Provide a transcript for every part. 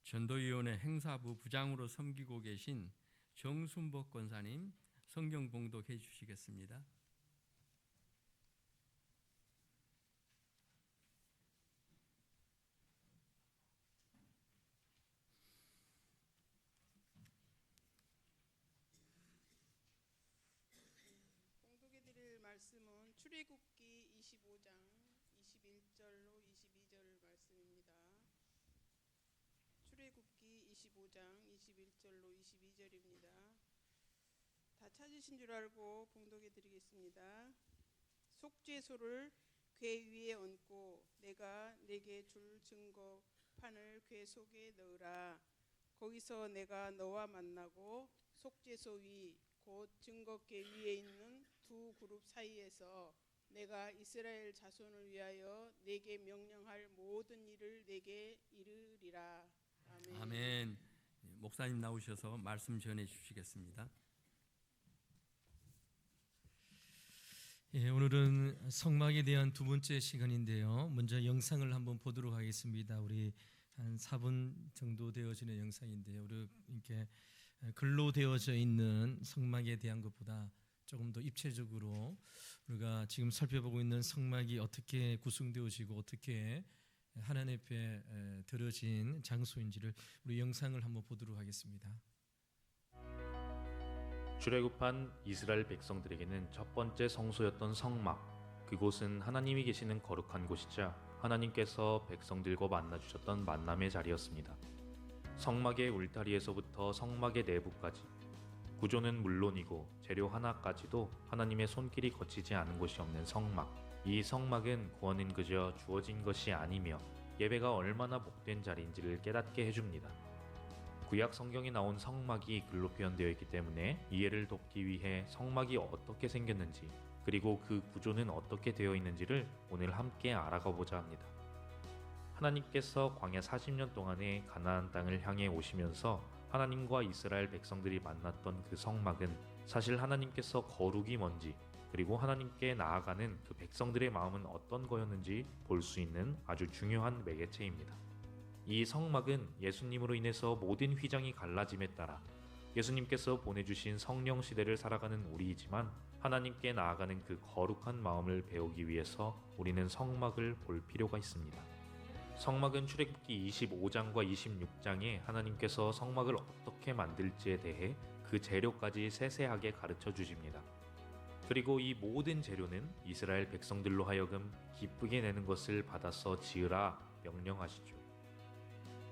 전도위원회 행사부 부장으로 섬기고 계신 정순복 권사님 성경 봉독해 주시겠습니다. 봉독해 드릴 말씀은 출애굽기 25장 21절로 22절 말씀입니다. 출애굽기 25장 21절로 22절입니다. 다 찾으신 줄 알고 봉독해 드리겠습니다. 속죄소를 궤 위에 얹고 내가 내게 줄 증거판을 궤 속에 넣으라. 거기서 내가 너와 만나고 속죄소 위 곧 증거궤 위에 있는 두 그룹 사이에서 내가 이스라엘 자손을 위하여 내게 명령할 모든 일을 내게 이르리라. 아멘. 아멘. 목사님 나오셔서 말씀 전해 주시겠습니다. 오늘은 성막에 대한 두 번째 시간인데요. 먼저 영상을 한번 보도록 하겠습니다. 우리 한 4분 정도 되어지는 영상인데요. 우리 이렇게 글로 되어져 있는 성막에 대한 것보다 조금 더 입체적으로 우리가 지금 살펴보고 있는 성막이 어떻게 구성되어지고 어떻게 하나님 앞에 들어진 장소인지를 우리 영상을 한번 보도록 하겠습니다. 출애굽한 이스라엘 백성들에게는 첫 번째 성소였던 성막, 그곳은 하나님이 계시는 거룩한 곳이자 하나님께서 백성들과 만나주셨던 만남의 자리였습니다. 성막의 울타리에서부터 성막의 내부까지, 구조는 물론이고 재료 하나까지도 하나님의 손길이 거치지 않은 곳이 없는 성막. 이 성막은 구원은 그저 주어진 것이 아니며 예배가 얼마나 복된 자리인지를 깨닫게 해줍니다. 구약 성경에 나온 성막이 글로 표현되어 있기 때문에 이해를 돕기 위해 성막이 어떻게 생겼는지, 그리고 그 구조는 어떻게 되어 있는지를 오늘 함께 알아가 보자 합니다. 하나님께서 광야 40년 동안의 가나안 땅을 향해 오시면서 하나님과 이스라엘 백성들이 만났던 그 성막은 사실 하나님께서 거룩이 뭔지, 그리고 하나님께 나아가는 그 백성들의 마음은 어떤 거였는지 볼 수 있는 아주 중요한 매개체입니다. 이 성막은 예수님으로 인해서 모든 휘장이 갈라짐에 따라 예수님께서 보내주신 성령 시대를 살아가는 우리이지만, 하나님께 나아가는 그 거룩한 마음을 배우기 위해서 우리는 성막을 볼 필요가 있습니다. 성막은 출애굽기 25장과 26장에 하나님께서 성막을 어떻게 만들지에 대해 그 재료까지 세세하게 가르쳐 주십니다. 그리고 이 모든 재료는 이스라엘 백성들로 하여금 기쁘게 내는 것을 받아서 지으라 명령하시죠.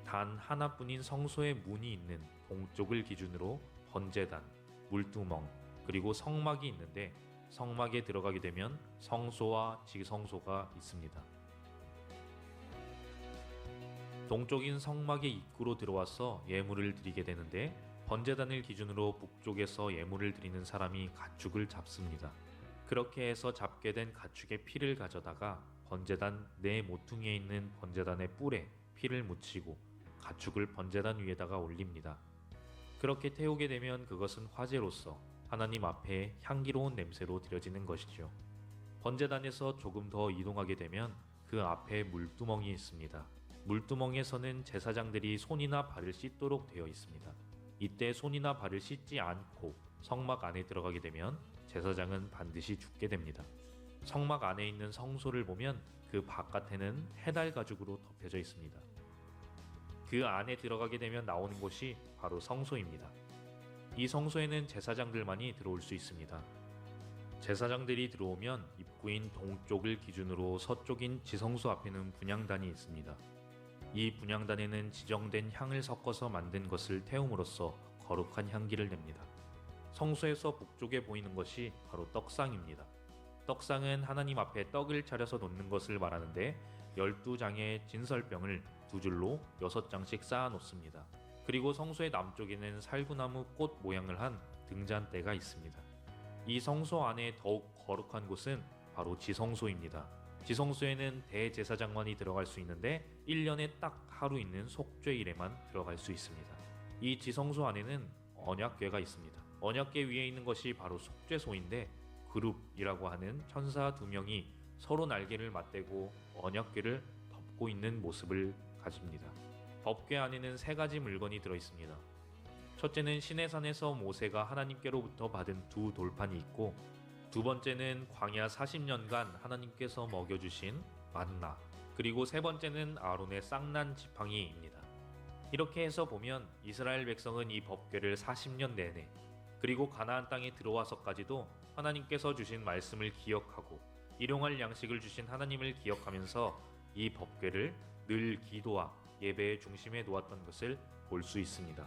단 하나뿐인 성소의 문이 있는 동쪽을 기준으로 번제단, 물두멍, 그리고 성막이 있는데, 성막에 들어가게 되면 성소와 지성소가 있습니다. 동쪽인 성막의 입구로 들어와서 예물을 드리게 되는데, 번제단을 기준으로 북쪽에서 예물을 드리는 사람이 가축을 잡습니다. 그렇게 해서 잡게 된 가축의 피를 가져다가 번제단 네 모퉁이에 있는 번제단의 뿔에 피를 묻히고 가축을 번제단 위에다가 올립니다. 그렇게 태우게 되면 그것은 화제로서 하나님 앞에 향기로운 냄새로 드려지는 것이죠. 번제단에서 조금 더 이동하게 되면 그 앞에 물두멍이 있습니다. 물두멍에서는 제사장들이 손이나 발을 씻도록 되어 있습니다. 이때 손이나 발을 씻지 않고 성막 안에 들어가게 되면 제사장은 반드시 죽게 됩니다. 성막 안에 있는 성소를 보면 그 바깥에는 해달 가죽으로 덮여져 있습니다. 그 안에 들어가게 되면 나오는 곳이 바로 성소입니다. 이 성소에는 제사장들만이 들어올 수 있습니다. 제사장들이 들어오면 입구인 동쪽을 기준으로 서쪽인 지성소 앞에는 분향단이 있습니다. 이 분향단에는 지정된 향을 섞어서 만든 것을 태움으로써 거룩한 향기를 냅니다. 성소에서 북쪽에 보이는 것이 바로 떡상입니다. 떡상은 하나님 앞에 떡을 차려서 놓는 것을 말하는데, 12장의 진설병을 두 줄로 6장씩 쌓아 놓습니다. 그리고 성소의 남쪽에는 살구나무 꽃 모양을 한 등잔대가 있습니다. 이 성소 안에 더욱 거룩한 곳은 바로 지성소입니다. 지성소에는 대제사장만이 들어갈 수 있는데 1년에 딱 하루 있는 속죄일에만 들어갈 수 있습니다. 이 지성소 안에는 언약궤가 있습니다. 언약궤 위에 있는 것이 바로 속죄소인데, 그룹이라고 하는 천사 2명이 서로 날개를 맞대고 언약궤를 덮고 있는 모습을 가집니다. 법궤 안에는 세 가지 물건이 들어 있습니다. 첫째는 시내산에서 모세가 하나님께로부터 받은 두 돌판이 있고, 두 번째는 광야 40년간 하나님께서 먹여주신 만나, 그리고 세 번째는 아론의 쌍난 지팡이입니다. 이렇게 해서 보면 이스라엘 백성은 이 법궤를 40년 내내, 그리고 가나안 땅에 들어와서까지도 하나님께서 주신 말씀을 기억하고 일용할 양식을 주신 하나님을 기억하면서 이 법궤를 늘 기도와 예배의 중심에 놓았던 것을 볼 수 있습니다.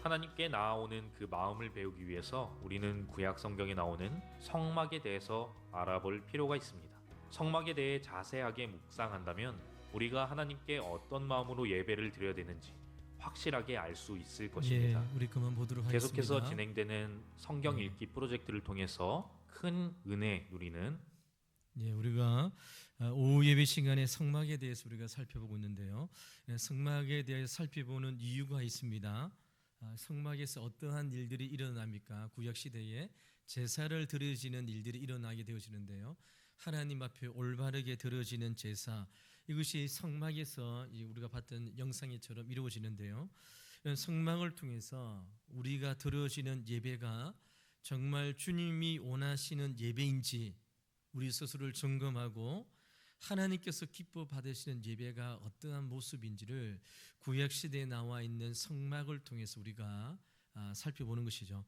하나님께 나아오는 그 마음을 배우기 위해서 우리는 구약 성경에 나오는 성막에 대해서 알아볼 필요가 있습니다. 성막에 대해 자세하게 묵상한다면 우리가 하나님께 어떤 마음으로 예배를 드려야 되는지 확실하게 알 수 있을 것입니다. 우리 그만 보도록 하겠습니다. 계속해서 진행되는 성경 읽기 프로젝트를 통해서 큰 은혜 누리는 우리가 오후 예배 시간에 성막에 대해서 우리가 살펴보고 있는데요. 성막에 대해서 살펴보는 이유가 있습니다. 성막에서 어떠한 일들이 일어납니까? 구약 시대에 제사를 드려지는 일들이 일어나게 되어지는데요. 하나님 앞에 올바르게 드려지는 제사, 이것이 성막에서 우리가 봤던 영상처럼 이루어지는데요. 성막을 통해서 우리가 드려지는 예배가 정말 주님이 원하시는 예배인지 우리 스스로를 점검하고 하나님께서 기뻐 받으시는 예배가 어떠한 모습인지를 구약시대에 나와 있는 성막을 통해서 우리가 살펴보는 것이죠.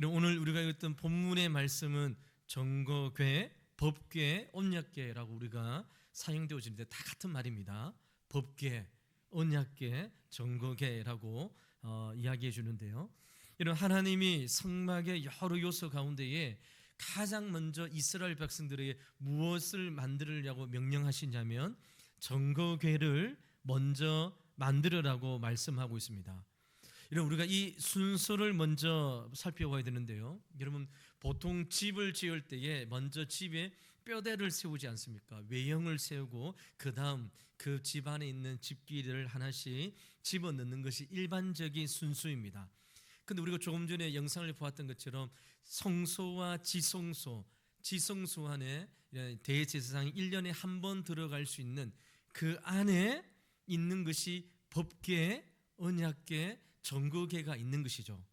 오늘 우리가 읽었던 본문의 말씀은 정거궤, 법궤, 언약궤라고 우리가 사용되어지는데 다 같은 말입니다. 법궤, 언약궤, 정거궤라고 이야기해 주는데요. 이런 하나님이 성막의 여러 요소 가운데에 가장 먼저 이스라엘 백성들에게 무엇을 만들으려고 명령하시냐면 정거궤를 먼저 만들으라고 말씀하고 있습니다. 이런 우리가 이 순서를 먼저 살펴봐야 되는데요. 여러분, 보통 집을 지을 때에 먼저 집에 뼈대를 세우지 않습니까? 외형을 세우고 그 다음 그 집 안에 있는 집기를 하나씩 집어넣는 것이 일반적인 순수입니다. 근데 우리가 조금 전에 영상을 보았던 것처럼 성소와 지성소 안에 대제사장이 1년에 한 번 들어갈 수 있는 그 안에 있는 것이 법궤, 언약궤, 정거궤가 있는 것이죠.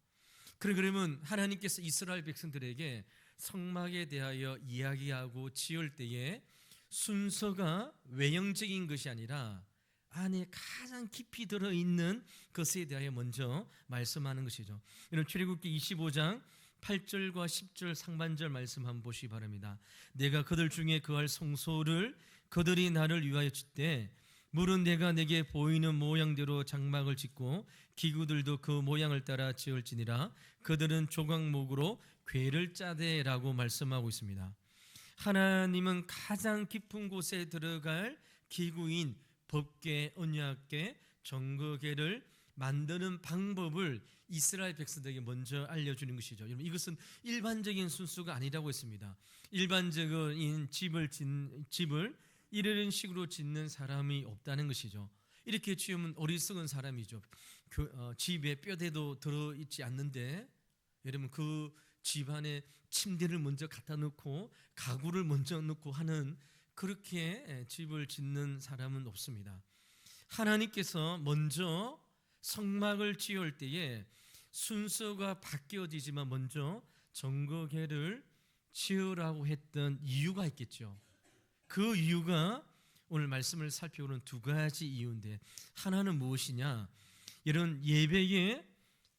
그러면 하나님께서 이스라엘 백성들에게 성막에 대하여 이야기하고 지을 때에 순서가 외형적인 것이 아니라 안에 가장 깊이 들어있는 것에 대하여 먼저 말씀하는 것이죠. 이런 출애굽기 25장 8절과 10절 상반절 말씀 한번 보시기 바랍니다. 내가 그들 중에 거할 성소를 그들이 나를 위하여 짓되 물은 내가 내게 보이는 모양대로 장막을 짓고 기구들도 그 모양을 따라 지을지니라. 그들은 조각목으로 궤를 짜되라고 말씀하고 있습니다. 하나님은 가장 깊은 곳에 들어갈 기구인 법궤, 언약궤, 정거궤를 만드는 방법을 이스라엘 백성들에게 먼저 알려주는 것이죠. 여러분, 이것은 일반적인 순수가 아니라고 했습니다. 일반적인 집을 이런 식으로 짓는 사람이 없다는 것이죠. 이렇게 지으면 어리석은 사람이죠. 집에 뼈대도 들어있지 않는데 여러분, 그 집안에 침대를 먼저 갖다 놓고 가구를 먼저 넣고 하는 그렇게 집을 짓는 사람은 없습니다. 하나님께서 먼저 성막을 지을 때에 순서가 바뀌어지지만 먼저 정거궤를 지으라고 했던 이유가 있겠죠. 그 이유가 오늘 말씀을 살펴보는 두 가지 이유인데, 하나는 무엇이냐? 이런 예배의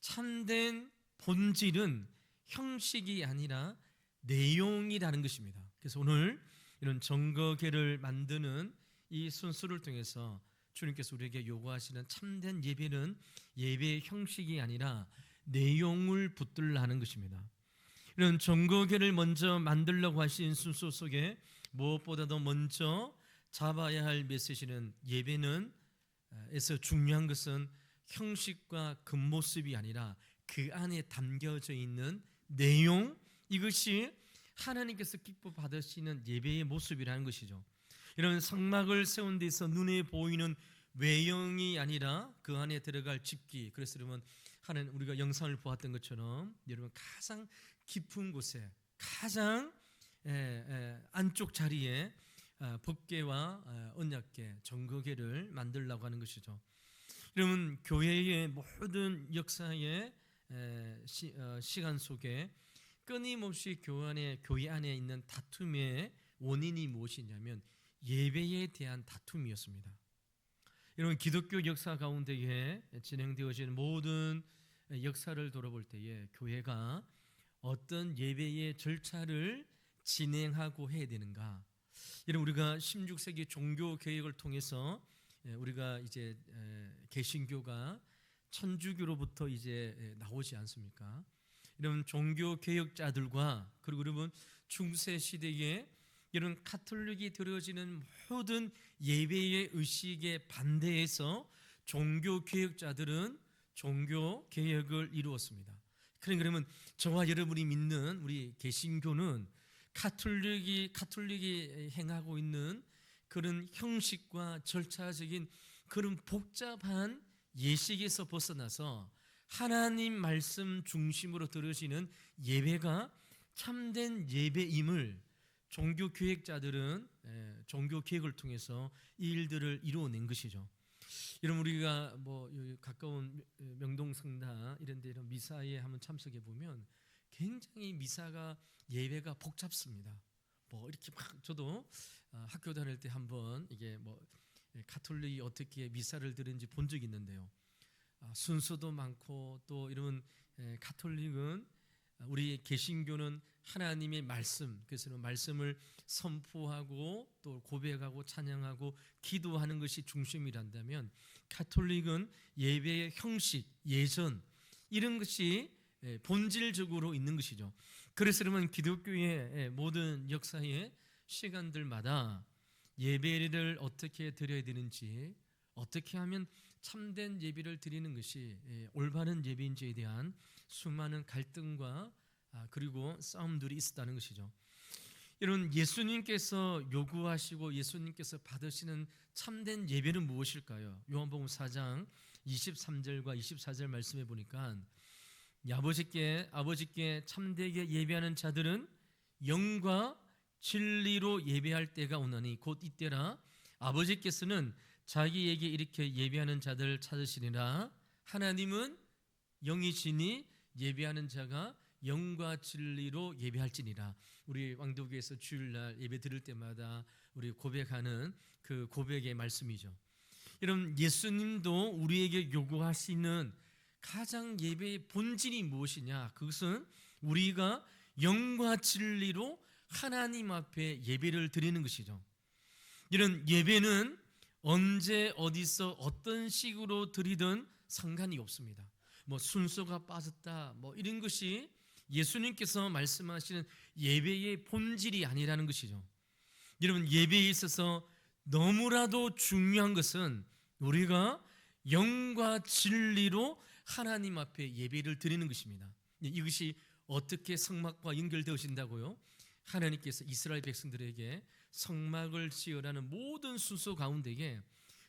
참된 본질은 형식이 아니라 내용이라는 것입니다. 그래서 오늘 이런 정거궤를 만드는 이 순서를 통해서 주님께서 우리에게 요구하시는 참된 예배는 예배의 형식이 아니라 내용을 붙들라 하는 것입니다. 이런 정거궤를 먼저 만들려고 하신 순서 속에 무엇보다도 먼저 잡아야 할 메시지는 예배는 에서 중요한 것은 형식과 겉모습이 아니라 그 안에 담겨져 있는 내용, 이것이 하나님께서 기뻐 받으시는 예배의 모습이라는 것이죠. 이런 성막을 세운 데서 눈에 보이는 외형이 아니라 그 안에 들어갈 집기, 그래서 여러분 우리가 영상을 보았던 것처럼 여러분 가장 깊은 곳에 가장 안쪽 자리에 법궤와 언약궤, 정거궤를 만들려고 하는 것이죠. 여러분, 교회의 모든 역사의 시간 속에 끊임없이 교회 안에 있는 다툼의 원인이 무엇이냐면 예배에 대한 다툼이었습니다. 여러분, 기독교 역사 가운데에 진행되어지는 모든 역사를 돌아볼 때에 교회가 어떤 예배의 절차를 진행하고 해야 되는가? 여러분, 우리가 16세기 종교 개혁을 통해서 우리가 이제 개신교가 천주교로부터 이제 나오지 않습니까? 이런 종교 개혁자들과 그리고 여러분 중세 시대에 이런 카톨릭이 들여지는 모든 예배의 의식에 반대해서 종교 개혁자들은 종교 개혁을 이루었습니다. 그러면 저와 여러분이 믿는 우리 개신교는 카톨릭이 행하고 있는 그런 형식과 절차적인 그런 복잡한 예식에서 벗어나서 하나님 말씀 중심으로 들으시는 예배가 참된 예배임을 종교 개혁자들은 종교 개혁을 통해서 이 일들을 이루어낸 것이죠. 여러분, 우리가 뭐 가까운 명동성당 이런 데 이런 미사에 한번 참석해 보면 굉장히 미사가 예배가 복잡습니다. 뭐 이렇게 막 저도 학교 다닐 때 한번 이게 뭐 가톨릭이 어떻게 미사를 드리는지 본 적이 있는데요. 순서도 많고 또 이런 가톨릭은 우리 개신교는 하나님의 말씀, 그래서 말씀을 선포하고 또 고백하고 찬양하고 기도하는 것이 중심이란다면 가톨릭은 예배의 형식, 예전 이런 것이 본질적으로 있는 것이죠. 그래서 그러면 기독교의 모든 역사의 시간들마다 예배를 어떻게 드려야 되는지, 어떻게 하면 참된 예배를 드리는 것이 올바른 예배인지에 대한 수많은 갈등과 그리고 싸움들이 있었다는 것이죠. 이런 예수님께서 요구하시고 예수님께서 받으시는 참된 예배는 무엇일까요? 요한복음 4장 23절과 24절 말씀해 보니까 아버지께 참되게 예배하는 자들은 영과 진리로 예배할 때가 오나니 곧 이때라. 아버지께서는 자기에게 이렇게 예배하는 자들 찾으시리라. 하나님은 영이시니 예배하는 자가 영과 진리로 예배할지니라. 우리 왕도교에서 주일날 예배 드릴 때마다 우리 고백하는 그 고백의 말씀이죠. 여러분, 예수님도 우리에게 요구하시는 가장 예배의 본질이 무엇이냐? 그것은 우리가 영과 진리로 하나님 앞에 예배를 드리는 것이죠. 이런 예배는 언제 어디서 어떤 식으로 드리든 상관이 없습니다. 뭐 순서가 빠졌다 뭐 이런 것이 예수님께서 말씀하시는 예배의 본질이 아니라는 것이죠. 여러분, 예배에 있어서 너무나도 중요한 것은 우리가 영과 진리로 하나님 앞에 예배를 드리는 것입니다. 이것이 어떻게 성막과 연결되어진다고요? 하나님께서 이스라엘 백성들에게 성막을 지으라는 모든 순서 가운데에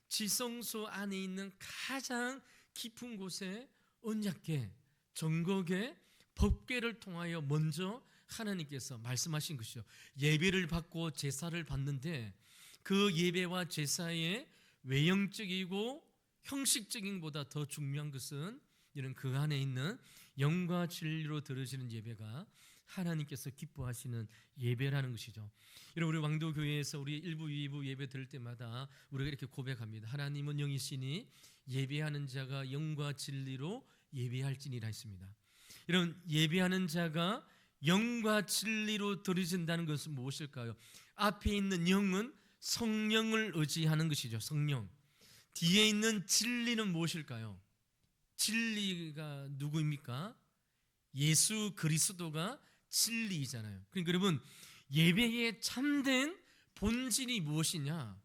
지성소 안에 있는 가장 깊은 곳에 언약궤, 정거궤, 법궤를 통하여 먼저 하나님께서 말씀하신 것이죠. 예배를 받고 제사를 받는데 그 예배와 제사의 외형적이고 형식적인 것보다 더 중요한 것은 이런 그 안에 있는 영과 진리로 드려지는 예배가 하나님께서 기뻐하시는 예배라는 것이죠. 여러분, 우리 왕도교회에서 우리 1부, 2부 예배 드릴 때마다 우리가 이렇게 고백합니다. 하나님은 영이시니 예배하는 자가 영과 진리로 예배할지니라 했습니다. 이런 예배하는 자가 영과 진리로 드려진다는 것은 무엇일까요? 앞에 있는 영은 성령을 의지하는 것이죠. 성령. 뒤에 있는 진리는 무엇일까요? 진리가 누구입니까? 예수 그리스도가 진리이잖아요. 그러니까 여러분, 예배의 참된 본질이 무엇이냐?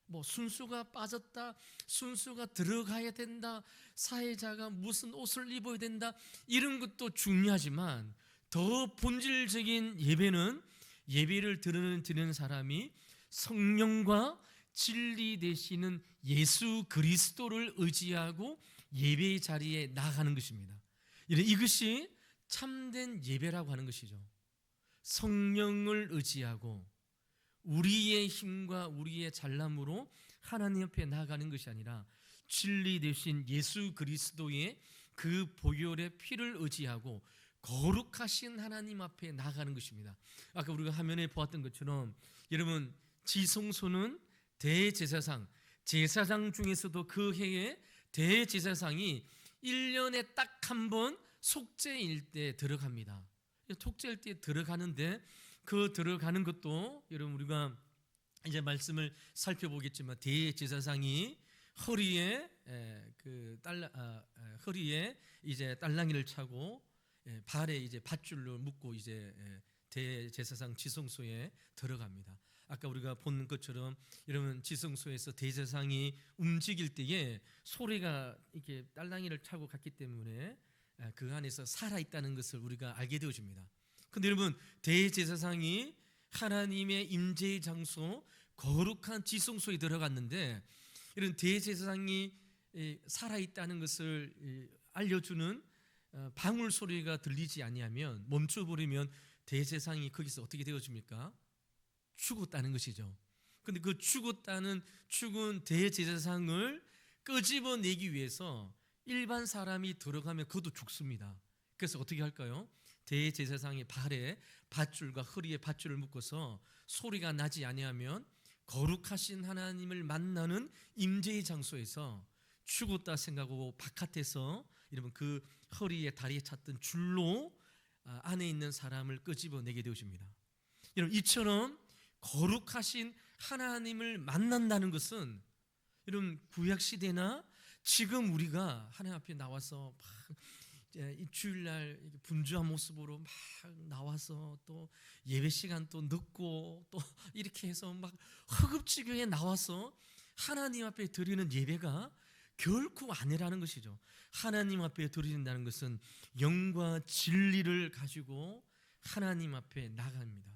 뭐 순수가 빠졌다, 순수가 들어가야 된다, 사회자가 무슨 옷을 입어야 된다, 이런 것도 중요하지만 더 본질적인 예배는 예배를 드리는 사람이 성령과 진리 되시는 예수 그리스도를 의지하고 예배의 자리에 나가는 것입니다. 이것이 참된 예배라고 하는 것이죠. 성령을 의지하고 우리의 힘과 우리의 잘남으로 하나님 옆에 나아가는 것이 아니라 진리 되신 예수 그리스도의 그 보혈의 피를 의지하고 거룩하신 하나님 앞에 나아가는 것입니다. 아까 우리가 화면에 보았던 것처럼 여러분, 지성소는 대제사장, 제사장 중에서도 그 해에 대제사장이 1년에 딱 한 번 속죄일 때 들어갑니다. 속죄일 때 들어가는데 그 들어가는 것도 여러분 우리가 이제 말씀을 살펴보겠지만 대제사장이 허리에 허리에 이제 딸랑이를 차고 발에 이제 밧줄로 묶고 이제 대제사장 지성소에 들어갑니다. 아까 우리가 본 것처럼 여러분, 지성소에서 대제사장이 움직일 때에 소리가 이렇게 딸랑이를 차고 갔기 때문에 그 안에서 살아 있다는 것을 우리가 알게 되어집니다. 근데 여러분, 대제사장이 하나님의 임재의 장소 거룩한 지성소에 들어갔는데 이런 대제사장이 살아 있다는 것을 알려주는 방울 소리가 들리지 아니하면, 멈춰버리면 대제사장이 거기서 어떻게 되어집니까? 죽었다는 것이죠. 근데 그 죽은 대제사장을 끄집어내기 위해서 일반 사람이 들어가면 그것도 죽습니다. 그래서 어떻게 할까요? 대제사장의 발에 밧줄과 허리에 밧줄을 묶어서 소리가 나지 아니하면 거룩하신 하나님을 만나는 임재의 장소에서 죽었다 생각하고 바깥에서 여러분 그 허리에 다리에 찼던 줄로 안에 있는 사람을 끄집어내게 되어집니다. 여러분, 이처럼 거룩하신 하나님을 만난다는 것은 여러분 구약 시대나 지금 우리가 하나님 앞에 나와서 막 이 주일날 분주한 모습으로 막 나와서 또 예배 시간 또 늦고 또 이렇게 해서 막 허겁지겁에 나와서 하나님 앞에 드리는 예배가 결코 아니라는 것이죠. 하나님 앞에 드린다는 것은 영과 진리를 가지고 하나님 앞에 나갑니다.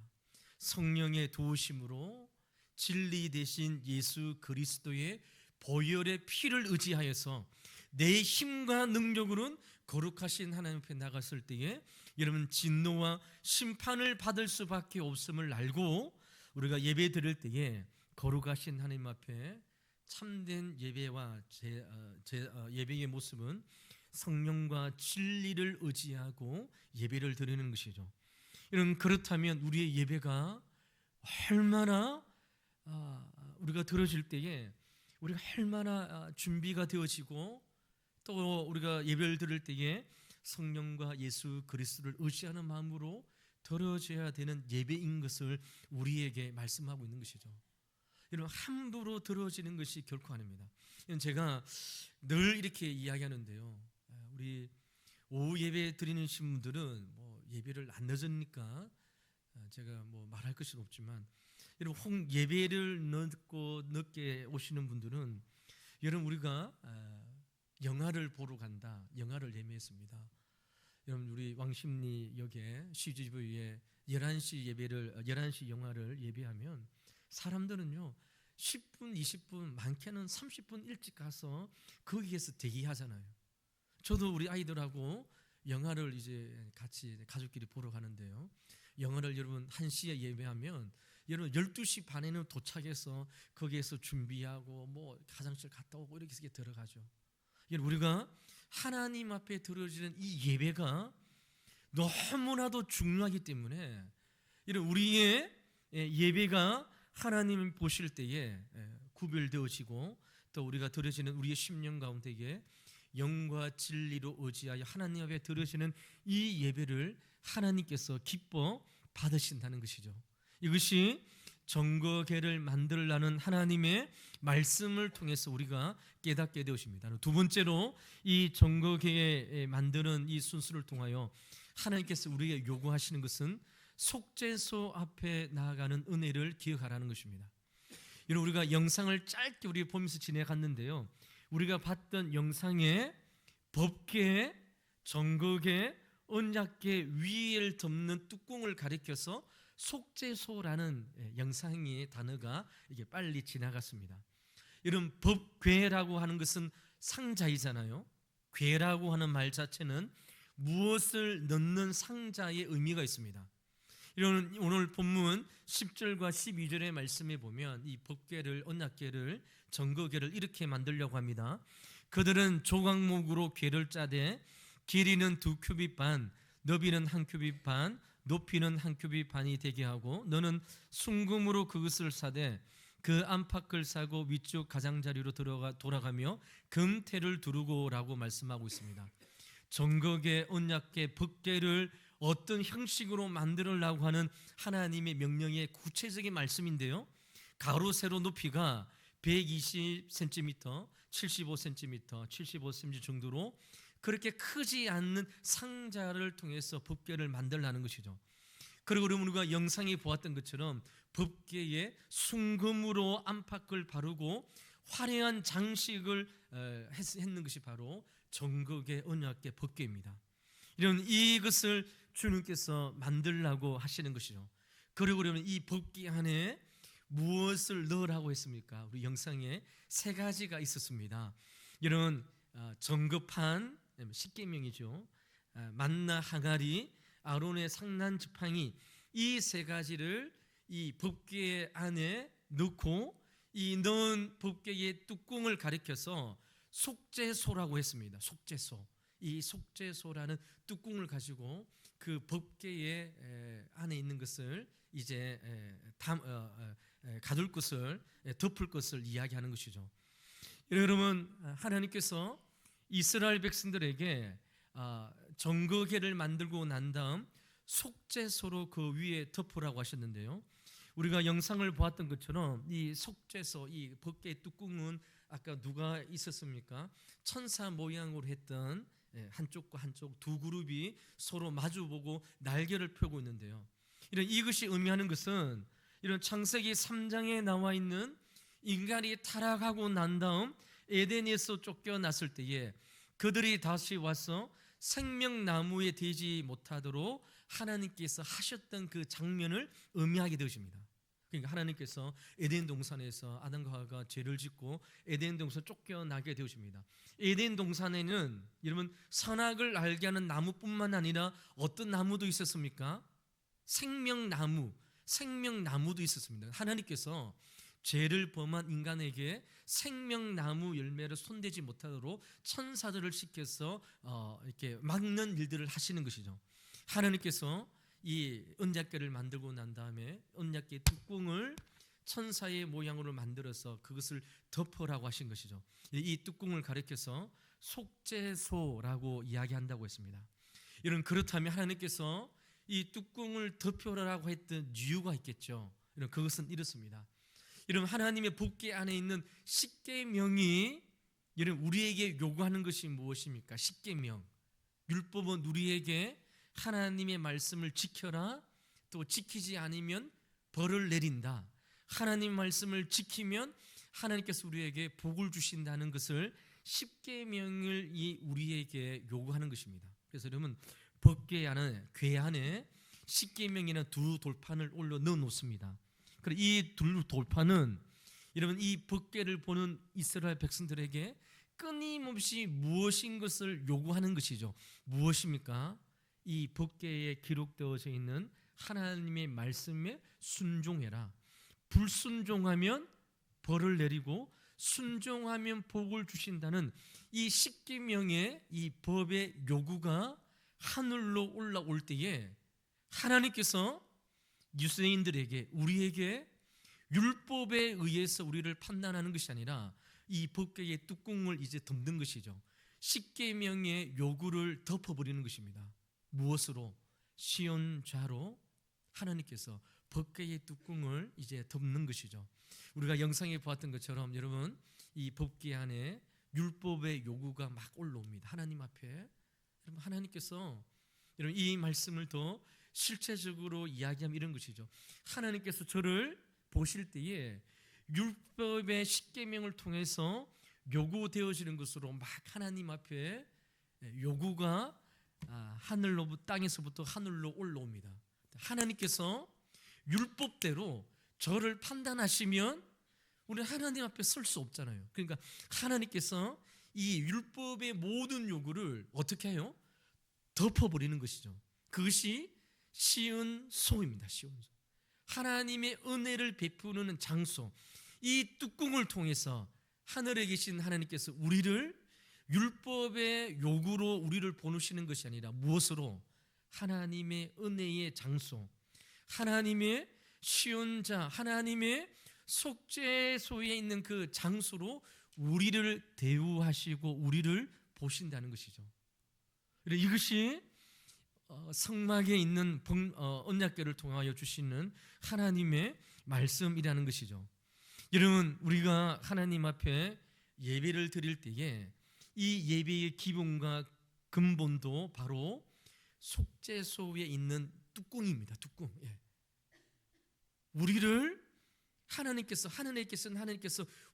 성령의 도우심으로 진리 대신 예수 그리스도의 보혈의 피를 의지하여서 내 힘과 능력으로는 거룩하신 하나님 앞에 나갔을 때에 여러분 진노와 심판을 받을 수밖에 없음을 알고 우리가 예배 드릴 때에 거룩하신 하나님 앞에 참된 예배와 예배의 모습은 성령과 진리를 의지하고 예배를 드리는 것이죠. 여러분, 그렇다면 우리의 예배가 얼마나 우리가 들어질 때에 우리가 얼마나 준비가 되어지고 또 우리가 예배를 드릴 때에 성령과 예수 그리스도를 의지하는 마음으로 드려져야 되는 예배인 것을 우리에게 말씀하고 있는 것이죠. 여러분, 함부로 들어지는 것이 결코 아닙니다. 제가 늘 이렇게 이야기하는데요. 우리 오후 예배 드리는 분들은 뭐 예배를 안 늦으니까 제가 뭐 말할 것이 없지만 여러분, 예배를 늦게 오시는 분들은 여러분 우리가 영화를 보러 간다, 영화를 예매했습니다. 여러분, 우리 왕십리역에 CGV에 11시 영화를 예배하면 사람들은요 10분, 20분, 많게는 30분 일찍 가서 거기에서 대기하잖아요. 저도 우리 아이들하고 영화를 이제 같이 가족끼리 보러 가는데요. 영화를 여러분 1시에 예배하면 여러분 12시 반에는 도착해서 거기에서 준비하고 뭐 화장실 갔다 오고 이렇게 해서 들어가죠. 여러분, 우리가 하나님 앞에 드려지는 이 예배가 너무나도 중요하기 때문에 여러분 우리의 예배가 하나님 보실 때에 구별되어지고 또 우리가 드려지는 우리의 심령 가운데에 영과 진리로 의지하여 하나님 앞에 드려지는 이 예배를 하나님께서 기뻐 받으신다는 것이죠. 이것이 정거계를 만들라는 하나님의 말씀을 통해서 우리가 깨닫게 되었습니다. 두 번째로 이 정거계에 만드는 이 순수를 통하여 하나님께서 우리에게 요구하시는 것은 속죄소 앞에 나아가는 은혜를 기억하라는 것입니다. 여러분, 우리가 영상을 짧게 우리 보면서 지내갔는데요. 우리가 봤던 영상에 법궤, 정거궤, 언약궤 위를 덮는 뚜껑을 가리켜서 속죄소라는 영상의 단어가 이게 빨리 지나갔습니다. 여러분, 법궤라고 하는 것은 상자이잖아요. 궤라고 하는 말 자체는 무엇을 넣는 상자의 의미가 있습니다. 이런 오늘 본문 10절과 12절의 말씀에 보면 이 법궤를, 언약궤를, 증거궤를 이렇게 만들려고 합니다. 그들은 조각목으로 궤를 짜되 길이는 2규빗 반, 너비는 1규빗 반, 높이는 1규빗 반이 되게 하고 너는 순금으로 그것을 사되 그 안팎을 사고 위쪽 가장자리로 돌아가며 금태를 두르고라고 말씀하고 있습니다. 증거궤, 언약궤, 법궤를 어떤 형식으로 만들려고 하는 하나님의 명령의 구체적인 말씀인데요. 가로 세로 높이가 120cm, 75cm, 75cm 정도로 그렇게 크지 않는 상자를 통해서 법궤를 만들라는 것이죠. 그리고 우리가 영상에 보았던 것처럼 법궤에 순금으로 안팎을 바르고 화려한 장식을 했는 것이 바로 증거궤, 언약궤, 법궤입니다. 이런 이것을 주님께서 만들라고 하시는 것이죠. 그리고 그러면 이 법궤 안에 무엇을 넣으라고 했습니까? 우리 영상에 3가지가 있었습니다. 이런 정급한 십계명이죠. 만나 항아리, 아론의 상난 지팡이, 이 3가지를 이 법궤 안에 넣고 이 넣은 법궤의 뚜껑을 가리켜서 속죄소라고 했습니다. 속죄소. 이 속죄소라는 뚜껑을 가지고 그 법궤의 안에 있는 것을 이제 가둘 것을, 덮을 것을 이야기하는 것이죠. 여러분, 하나님께서 이스라엘 백성들에게 증거궤를 만들고 난 다음 속죄소로 그 위에 덮으라고 하셨는데요. 우리가 영상을 보았던 것처럼 이 속죄소, 이 법궤의 뚜껑은 아까 누가 있었습니까? 천사 모양으로 했던 한쪽과 한쪽 두 그룹이 서로 마주보고 날개를 펴고 있는데요. 이것이 의미하는 것은 이런 창세기 3장에 나와 있는 인간이 타락하고 난 다음 에덴에서 쫓겨났을 때에 그들이 다시 와서 생명나무에 되지 못하도록 하나님께서 하셨던 그 장면을 의미하게 되십니다. 그러니까 하나님께서 에덴 동산에서 아담과 하와가 죄를 짓고 에덴 동산 쫓겨나게 되십니다. 에덴 동산에는 여러분 선악을 알게 하는 나무뿐만 아니라 어떤 나무도 있었습니까? 생명나무도 있었습니다. 하나님께서 죄를 범한 인간에게 생명나무 열매를 손대지 못하도록 천사들을 시켜서 이렇게 막는 일들을 하시는 것이죠. 하나님께서 이 언약궤를 만들고 난 다음에 언약궤 뚜껑을 천사의 모양으로 만들어서 그것을 덮으라고 하신 것이죠. 이 뚜껑을 가리켜서 속죄소라고 이야기한다고 했습니다. 여러분, 그렇다면 하나님께서 이 뚜껑을 덮으라고 했던 이유가 있겠죠. 그것은 이렇습니다. 여러분, 하나님의 법궤 안에 있는 십계명이 여러분 우리에게 요구하는 것이 무엇입니까? 십계명, 율법은 우리에게 하나님의 말씀을 지켜라, 또 지키지 않으면 벌을 내린다, 하나님 말씀을 지키면 하나님께서 우리에게 복을 주신다는 것을 십계명을 우리에게 요구하는 것입니다. 그래서 여러분 법궤 안에, 궤 안에 십계명이나 두 돌판을 올려 넣어 놓습니다. 그리고 이 두 돌판은 여러분 이 법궤를 보는 이스라엘 백성들에게 끊임없이 무엇인 것을 요구하는 것이죠. 무엇입니까? 이 법궤에 기록되어져 있는 하나님의 말씀에 순종해라. 불순종하면 벌을 내리고 순종하면 복을 주신다는 이 십계명의 이 법의 요구가 하늘로 올라올 때에 하나님께서 유대인들에게, 우리에게 율법에 의해서 우리를 판단하는 것이 아니라 이 법궤의 뚜껑을 이제 덮는 것이죠. 십계명의 요구를 덮어버리는 것입니다. 무엇으로? 시온자로 하나님께서 법궤의 뚜껑을 이제 덮는 것이죠. 우리가 영상에 보았던 것처럼 여러분 이 법궤 안에 율법의 요구가 막 올라옵니다. 하나님 앞에. 여러분 하나님께서 여러분 이 말씀을 더 실체적으로 이야기하면 이런 것이죠. 하나님께서 저를 보실 때에 율법의 십계명을 통해서 요구되어지는 것으로 막 하나님 앞에 요구가 하늘로부터, 땅에서부터 하늘로 올라옵니다. 하나님께서 율법대로 저를 판단하시면 우리는 하나님 앞에 설 수 없잖아요. 그러니까 하나님께서 이 율법의 모든 요구를 어떻게 해요? 덮어버리는 것이죠. 그것이 시은소입니다. 시은소. 하나님의 은혜를 베푸는 장소. 이 뚜껑을 통해서 하늘에 계신 하나님께서 우리를 율법의 요구로 우리를 보내시는 것이 아니라 무엇으로? 하나님의 은혜의 장소, 하나님의 시온자, 하나님의 속죄소에 있는 그 장소로 우리를 대우하시고 우리를 보신다는 것이죠. 이것이 성막에 있는 언약궤를 통하여 주시는 하나님의 말씀이라는 것이죠. 여러분, 우리가 하나님 앞에 예배를 드릴 때에 이 예배의 기본과 근본도 바로 속죄소에 있는 뚜껑입니다. 뚜껑. 우리를 하나님께서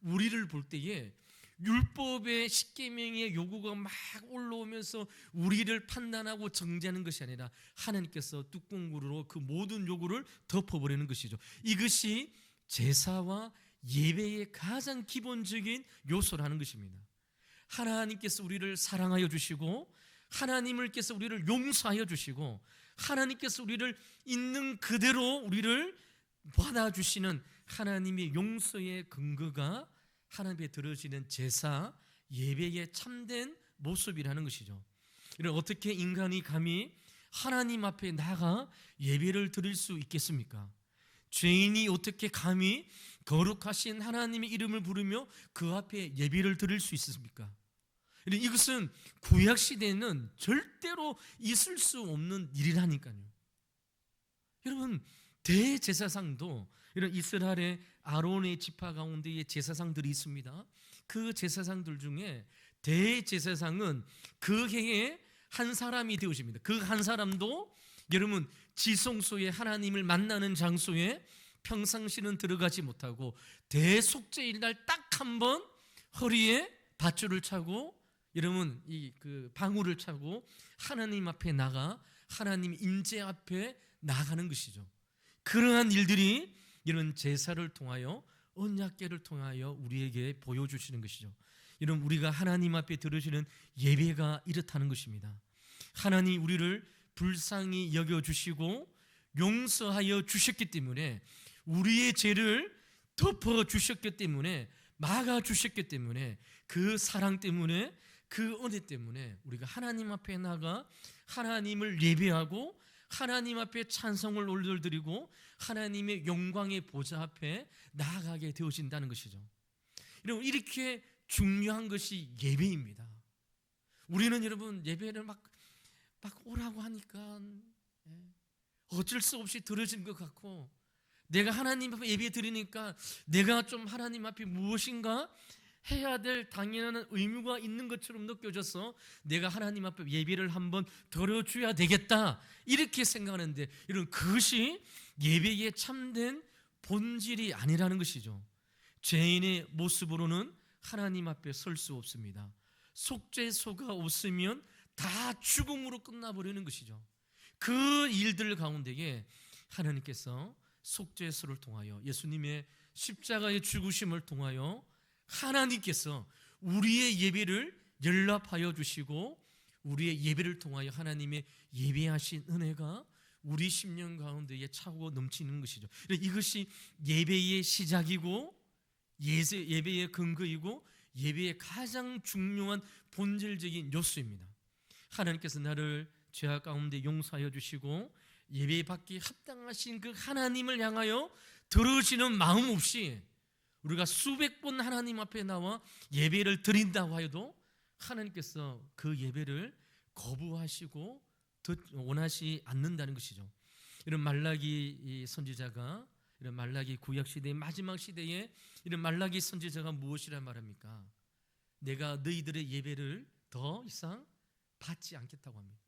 우리를 볼 때에 율법의 십계명의 요구가 막 올라오면서 우리를 판단하고 정죄하는 것이 아니라 하나님께서 뚜껑으로 그 모든 요구를 덮어버리는 것이죠. 이것이 제사와 예배의 가장 기본적인 요소라는 것입니다. 하나님께서 우리를 사랑하여 주시고 하나님께서 우리를 용서하여 주시고 하나님께서 우리를 있는 그대로 우리를 받아주시는 하나님의 용서의 근거가 하나님께 드려지는 제사, 예배의 참된 모습이라는 것이죠. 어떻게 인간이 감히 하나님 앞에 나가 예배를 드릴 수 있겠습니까? 죄인이 어떻게 감히 거룩하신 하나님의 이름을 부르며 그 앞에 예배를 드릴 수 있습니까? 이것은 구약시대에는 절대로 있을 수 없는 일이라니까요. 여러분, 대제사장도 이런 이스라엘의 아론의 지파 가운데에 제사장들이 있습니다. 그 제사장들 중에 대제사장은 그 해에 한 사람이 되어집니다. 그 한 사람도 여러분 지성소에 하나님을 만나는 장소에 평상시는 들어가지 못하고 대속죄일 날 딱 한 번 허리에 밧줄을 차고 여러분 그 방울을 차고 하나님 앞에 나가 하나님 임재 앞에 나가는 것이죠. 그러한 일들이 이런 제사를 통하여 언약궤를 통하여 우리에게 보여주시는 것이죠. 이런 우리가 하나님 앞에 드려지는 예배가 이렇다는 것입니다. 하나님 우리를 불쌍히 여겨주시고 용서하여 주셨기 때문에 우리의 죄를 덮어주셨기 때문에 막아주셨기 때문에 그 사랑 때문에 그 은혜 때문에 우리가 하나님 앞에 나가 하나님을 예배하고 하나님 앞에 찬송을 올려드리고 하나님의 영광의 보좌 앞에 나아가게 되어진다는 것이죠. 여러분, 이렇게 중요한 것이 예배입니다. 우리는 여러분 예배를 막 오라고 하니까 어쩔 수 없이 들어진 것 같고 내가 하나님 앞에 예배 드리니까 내가 좀 하나님 앞에 무엇인가 해야 될 당연한 의무가 있는 것처럼 느껴져서 내가 하나님 앞에 예배를 한번 드려줘야 되겠다 이렇게 생각하는데 이런 그것이 예배의 참된 본질이 아니라는 것이죠. 죄인의 모습으로는 하나님 앞에 설 수 없습니다. 속죄소가 없으면 다 죽음으로 끝나버리는 것이죠. 그 일들 가운데에 하나님께서 속죄소를 통하여 예수님의 십자가의 죽으심을 통하여 하나님께서 우리의 예배를 연락하여 주시고 우리의 예배를 통하여 하나님의 예배하신 은혜가 우리 심령 가운데에 차고 넘치는 것이죠. 이것이 예배의 시작이고 예배의 근거이고 예배의 가장 중요한 본질적인 요소입니다. 하나님께서 나를 죄악 가운데 용서하여 주시고 예배받기 합당하신 그 하나님을 향하여 들으시는 마음 없이 우리가 수백 번 하나님 앞에 나와 예배를 드린다고 해도 하나님께서 그 예배를 거부하시고 원하시 않는다는 것이죠. 이런 말라기 선지자가 이런 말라기 구약 시대의 마지막 시대에 이런 말라기 선지자가 무엇이라 말합니까? 내가 너희들의 예배를 더 이상 받지 않겠다고 합니다.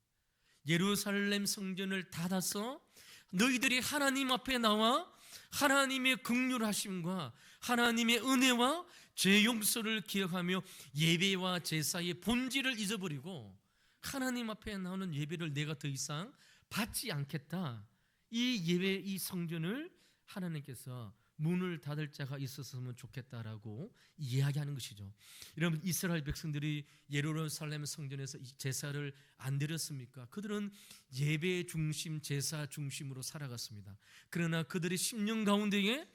예루살렘 성전을 닫아서 너희들이 하나님 앞에 나와 하나님의 긍휼하심과 하나님의 은혜와 죄 용서를 기억하며 예배와 제사의 본질을 잊어버리고 하나님 앞에 나오는 예배를 내가 더 이상 받지 않겠다. 이 예배, 이 성전을 하나님께서 문을 닫을 자가 있었으면 좋겠다라고 이야기하는 것이죠. 여러분, 이스라엘 백성들이 예루살렘 성전에서 제사를 안 드렸습니까? 그들은 예배 중심, 제사 중심으로 살아갔습니다. 그러나 그들의 심령 가운데에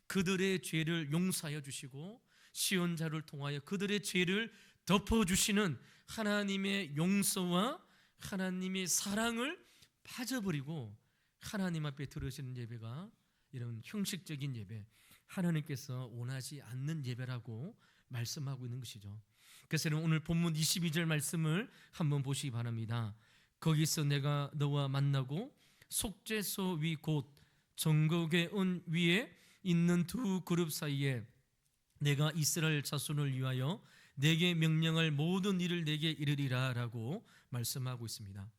그들의 죄를 용서하여 주시고 시온자를 통하여 그들의 죄를 덮어주시는 하나님의 용서와 하나님의 사랑을 빠져버리고 하나님 앞에 들으시는 예배가 이런 형식적인 예배, 하나님께서 원하지 않는 예배라고 말씀하고 있는 것이죠. 그래서 오늘 본문 22절 말씀을 한번 보시기 바랍니다. 거기서 내가 너와 만나고 속죄소 위 곧 정곡의 은 위에 있는 두 그룹 사이에 내가 이스라엘 자손을 위하여 내게 명령할 모든 일을 내게 이르리라 라고 말씀하고 있습니다.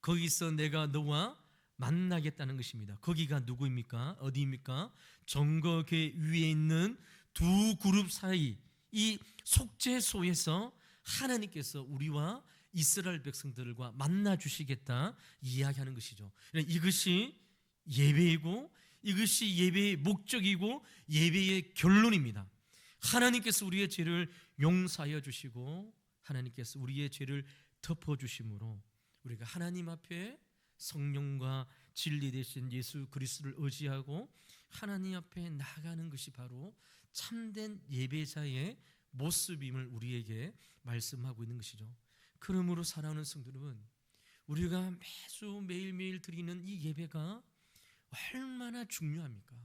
거기서 내가 너와 만나겠다는 것입니다. 거기가 누구입니까? 어디입니까? 정거궤 위에 있는 두 그룹 사이, 이 속죄소에서 하나님께서 우리와 이스라엘 백성들과 만나 주시겠다 이야기하는 것이죠. 이것이 예배이고 이것이 예배의 목적이고 예배의 결론입니다. 하나님께서 우리의 죄를 용서하여 주시고 하나님께서 우리의 죄를 덮어 주심으로 우리가 하나님 앞에 성령과 진리 되신 예수 그리스도를 의지하고 하나님 앞에 나아가는 것이 바로 참된 예배자의 모습임을 우리에게 말씀하고 있는 것이죠. 그러므로 사랑하는 성도 여러분, 우리가 매주 매일매일 드리는 이 예배가 얼마나 중요합니까?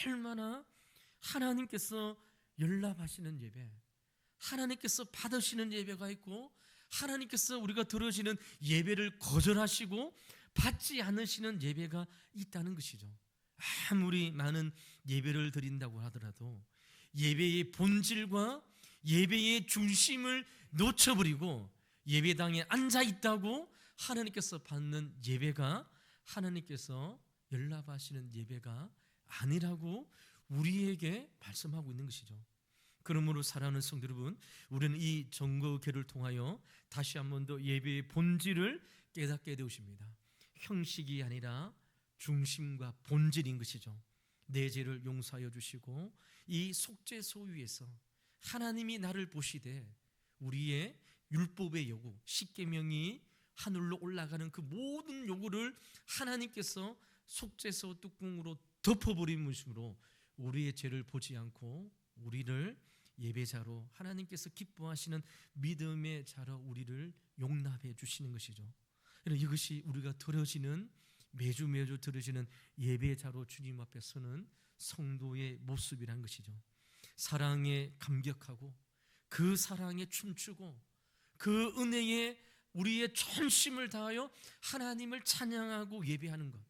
얼마나 하나님께서 연락하시는 예배, 하나님께서 받으시는 예배가 있고 하나님께서 우리가 들어지는 예배를 거절하시고 받지 않으시는 예배가 있다는 것이죠. 아무리 많은 예배를 드린다고 하더라도 예배의 본질과 예배의 중심을 놓쳐버리고 예배당에 앉아 있다고 하나님께서 받는 예배가 하나님께서 연락하시는 예배가 아니라고 우리에게 말씀하고 있는 것이죠. 그러므로 사랑하는 성도 여러분, 우리는 이 정거궤를 통하여 다시 한 번 더 예배의 본질을 깨닫게 되십니다. 형식이 아니라 중심과 본질인 것이죠. 내 죄를 용서하여 주시고 이 속죄소 위에서 하나님이 나를 보시되 우리의 율법의 요구, 십계명이 하늘로 올라가는 그 모든 요구를 하나님께서 속죄소 뚜껑으로 덮어버린 모습으로 우리의 죄를 보지 않고 우리를 예배자로 하나님께서 기뻐하시는 믿음의 자로 우리를 용납해 주시는 것이죠. 이것이 우리가 드려지는 매주 드려지는 예배자로 주님 앞에 서는 성도의 모습이란 것이죠. 사랑에 감격하고 그 사랑에 춤추고 그 은혜에 우리의 전심을 다하여 하나님을 찬양하고 예배하는 것.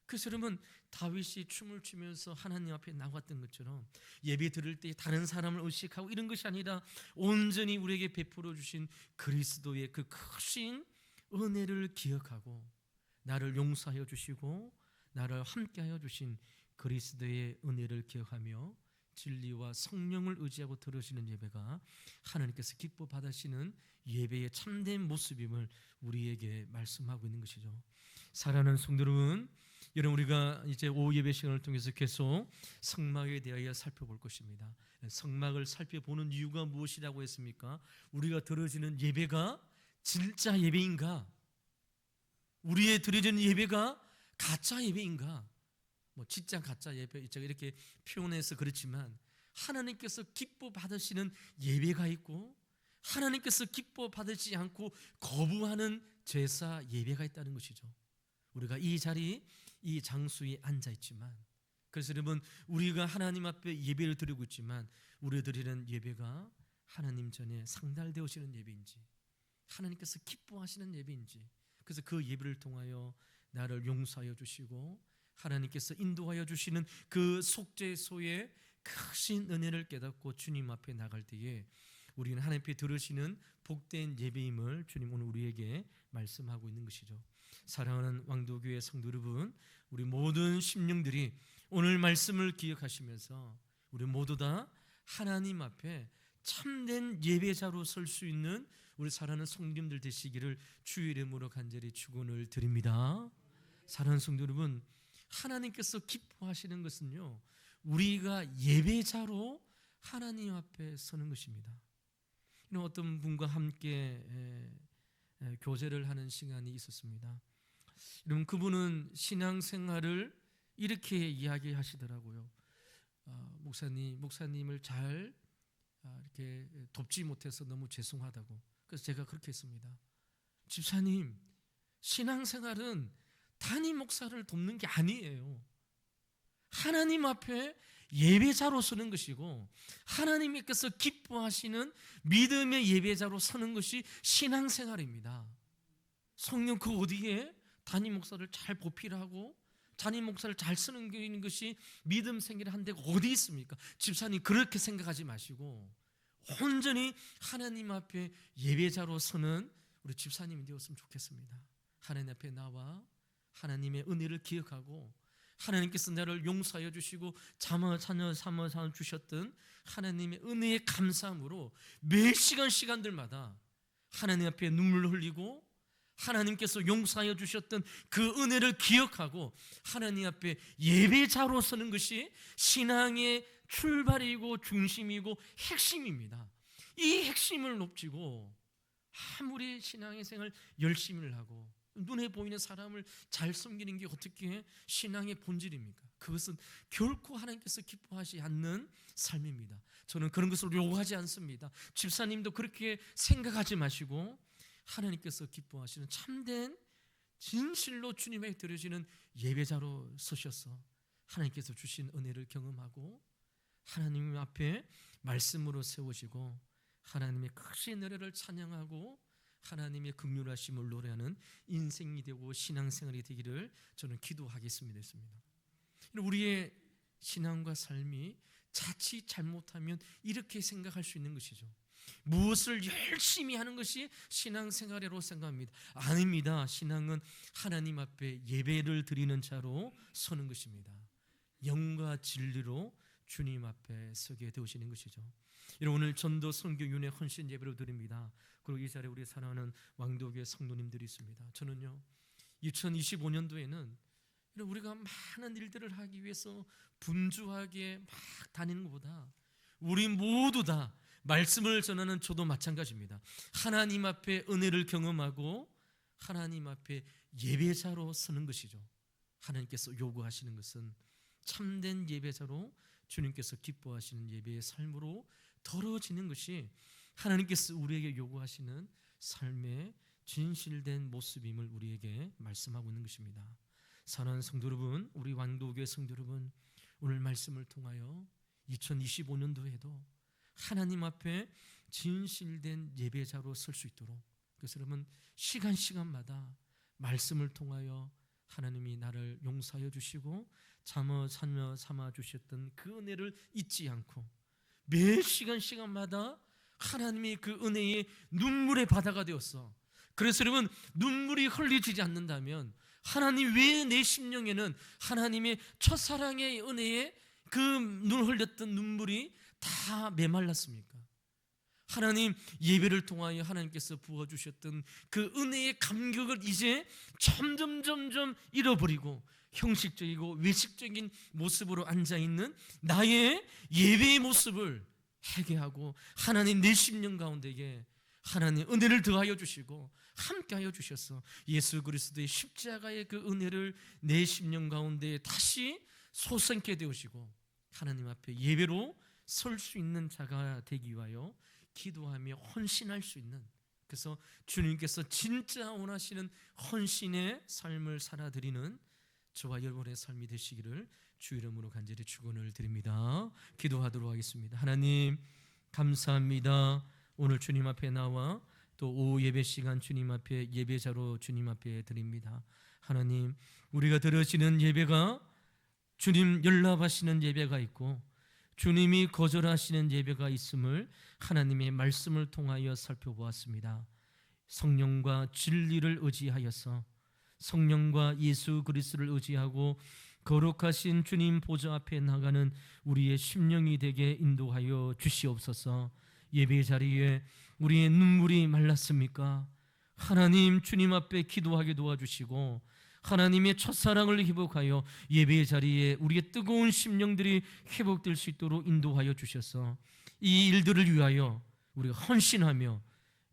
그래서 여러분, 다윗이 춤을 추면서 하나님 앞에 나왔던 것처럼 예배 드릴 때 다른 사람을 의식하고 이런 것이 아니라 온전히 우리에게 베풀어 주신 그리스도의 그 크신 은혜를 기억하고 나를 용서하여 주시고 나를 함께하여 주신 그리스도의 은혜를 기억하며 진리와 성령을 의지하고 들으시는 예배가 하나님께서 기뻐 받으시는 예배의 참된 모습임을 우리에게 말씀하고 있는 것이죠. 사랑하는 성도 여러분, 우리가 이제 오후 예배 시간을 통해서 계속 성막에 대하여 살펴볼 것입니다. 성막을 살펴보는 이유가 무엇이라고 했습니까? 우리가 드려지는 예배가 진짜 예배인가? 우리의 드려지는 예배가 가짜 예배인가? 진짜 가짜 예배 이렇게 표현해서 그렇지만 하나님께서 기뻐 받으시는 예배가 있고 하나님께서 기뻐 받으지 않고 거부하는 제사 예배가 있다는 것이죠. 우리가 이 자리, 이 장소에 앉아 있지만, 그래서 여러분, 우리가 하나님 앞에 예배를 드리고 있지만 우리 드리는 예배가 하나님 전에 상달되어지는 예배인지 하나님께서 기뻐하시는 예배인지, 그래서 그 예배를 통하여 나를 용서하여 주시고 하나님께서 인도하여 주시는 그 속죄소의 크신 은혜를 깨닫고 주님 앞에 나갈 때에 우리는 하나님 앞에 들으시는 복된 예배임을 주님 오늘 우리에게 말씀하고 있는 것이죠. 사랑하는 왕도교회 성도 여러분, 우리 모든 심령들이 오늘 말씀을 기억하시면서 우리 모두 다 하나님 앞에 참된 예배자로 설 수 있는 우리 사랑하는 성도님들 되시기를 주의 이름으로 간절히 축원을 드립니다. 사랑하는 성도 여러분, 하나님께서 기뻐하시는 것은요, 우리가 예배자로 하나님 앞에 서는 것입니다. 이런 어떤 분과 함께 교제를 하는 시간이 있었습니다. 여러분, 그분은 신앙생활을 이렇게 이야기하시더라고요. 목사님을 잘 이렇게 돕지 못해서 너무 죄송하다고. 그래서 제가 그렇게 했습니다. 집사님, 신앙생활은 담임 목사를 돕는 게 아니에요. 하나님 앞에 예배자로 서는 것이고, 하나님께서 기뻐하시는 믿음의 예배자로 서는 것이 신앙생활입니다. 성령 그 어디에 담임 목사를 잘 보필하고 담임 목사를 잘 쓰는 것이 믿음 생기를 한 데가 어디 있습니까? 집사님, 그렇게 생각하지 마시고 온전히 하나님 앞에 예배자로 서는 우리 집사님이 되었으면 좋겠습니다. 하나님 앞에 나와 하나님의 은혜를 기억하고, 하나님께서 나를 용서하여 주시고 자녀 삼아 주셨던 하나님의 은혜에 감사함으로 매 시간들마다 하나님 앞에 눈물 흘리고, 하나님께서 용서하여 주셨던 그 은혜를 기억하고 하나님 앞에 예배자로 서는 것이 신앙의 출발이고 중심이고 핵심입니다. 이 핵심을 놓치고 아무리 신앙의 생활 열심히 하고 눈에 보이는 사람을 잘 섬기는 게 어떻게 신앙의 본질입니까? 그것은 결코 하나님께서 기뻐하지 않는 삶입니다. 저는 그런 것을 요구하지 않습니다. 집사님도 그렇게 생각하지 마시고, 하나님께서 기뻐하시는 참된 진실로 주님에게 드려지는 예배자로 서셔서 하나님께서 주신 은혜를 경험하고, 하나님 앞에 말씀으로 세우시고 하나님의 크신 은혜를 찬양하고 하나님의 긍휼하심을 노래하는 인생이 되고 신앙생활이 되기를 저는 기도하겠습니다. 우리의 신앙과 삶이 자칫 잘못하면 이렇게 생각할 수 있는 것이죠. 무엇을 열심히 하는 것이 신앙생활이라고 생각합니다. 아닙니다. 신앙은 하나님 앞에 예배를 드리는 자로 서는 것입니다. 영과 진리로 주님 앞에 서게 되시는 것이죠. 오늘 전도 선교 윤회 헌신 예배를 드립니다. 그리고 이 자리에 우리 사랑하는 왕도교회 성도님들이 있습니다. 저는요, 2025년도에는 우리가 많은 일들을 하기 위해서 분주하게 막 다니는 것보다 우리 모두 다 말씀을 전하는 저도 마찬가지입니다. 하나님 앞에 은혜를 경험하고 하나님 앞에 예배자로 서는 것이죠. 하나님께서 요구하시는 것은 참된 예배자로 주님께서 기뻐하시는 예배의 삶으로 더러워지는 것이 하나님께서 우리에게 요구하시는 삶의 진실된 모습임을 우리에게 말씀하고 있는 것입니다. 사랑하는 성도 여러분, 우리 왕도교회 성도 여러분, 오늘 말씀을 통하여 2025년도에도 하나님 앞에 진실된 예배자로 설 수 있도록, 그래서 여러분 시간마다 말씀을 통하여 하나님이 나를 용서하여 주시고 자녀 삼아 주셨던 그 은혜를 잊지 않고 매 시간마다 하나님이 그 은혜의 눈물의 바다가 되었어. 그래서 여러분, 눈물이 흘리지 않는다면 하나님 왜 내 심령에는 하나님의 첫사랑의 은혜에 그 눈 흘렸던 눈물이 다 메말랐습니까? 하나님 예배를 통하여 하나님께서 부어주셨던 그 은혜의 감격을 이제 점점 잃어버리고 형식적이고 외식적인 모습으로 앉아있는 나의 예배의 모습을 회개하고 하나님 내 심령 가운데에 하나님 은혜를 더하여 주시고 함께하여 주셔서 예수 그리스도의 십자가의 그 은혜를 내 심령 가운데 다시 솟게 되시고 하나님 앞에 예배로 설 수 있는 자가 되기 위하여 기도하며 헌신할 수 있는, 그래서 주님께서 진짜 원하시는 헌신의 삶을 살아드리는 저와 여러분의 삶이 되시기를 주 이름으로 간절히 축원을 드립니다. 기도하도록 하겠습니다. 하나님 감사합니다. 오늘 주님 앞에 나와 또 오후 예배 시간 주님 앞에 예배자로 주님 앞에 드립니다. 하나님, 우리가 드려지는 예배가 주님 연락하시는 예배가 있고 주님이 거절하시는 예배가 있음을 하나님의 말씀을 통하여 살펴보았습니다. 성령과 진리를 의지하여서 성령과 예수 그리스도를 의지하고 거룩하신 주님 보좌 앞에 나가는 우리의 심령이 되게 인도하여 주시옵소서. 예배 자리에 우리의 눈물이 말랐습니까? 하나님 주님 앞에 기도하게 도와주시고 하나님의 첫사랑을 회복하여 예배의 자리에 우리의 뜨거운 심령들이 회복될 수 있도록 인도하여 주셔서 이 일들을 위하여 우리가 헌신하며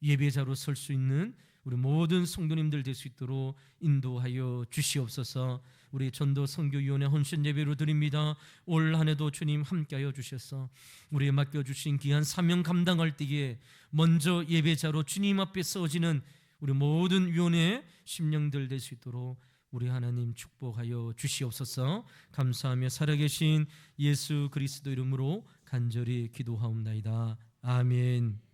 예배자로 설 수 있는 우리 모든 성도님들 될 수 있도록 인도하여 주시옵소서. 우리 전도 선교위원회 헌신 예배로 드립니다. 올 한 해도 주님 함께하여 주셔서 우리에 맡겨주신 귀한 사명 감당할 때에 먼저 예배자로 주님 앞에 서지는 우리 모든 위원회 심령들 될 수 있도록 우리 하나님 축복하여 주시옵소서. 감사하며 살아계신 예수 그리스도 이름으로 간절히 기도하옵나이다. 아멘.